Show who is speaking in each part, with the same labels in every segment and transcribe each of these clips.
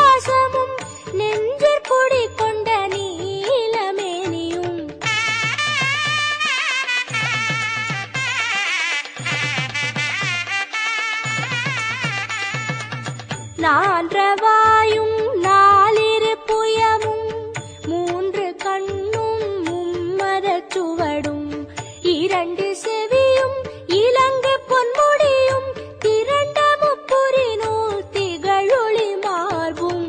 Speaker 1: வாசமும் நெஞ்சிற் குடிகொண்ட நீலமேனியும் நான்றவாயும் நாலிரு புயமும் மூன்று கண்ணும் மும்மரச் சுவடும் இரண்டு செவியும் இலங்கு பொன்முடியும் திரண்ட முப்புரி நூல் திகழொளி மார்பும்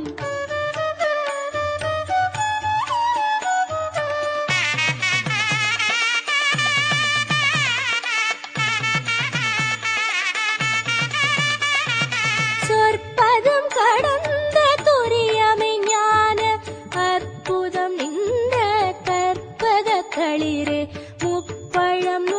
Speaker 1: சொற்பதம் கடந்த துரியமை ஞான அற்புதம் நின்ற கற்பக களிரே முப்பழம்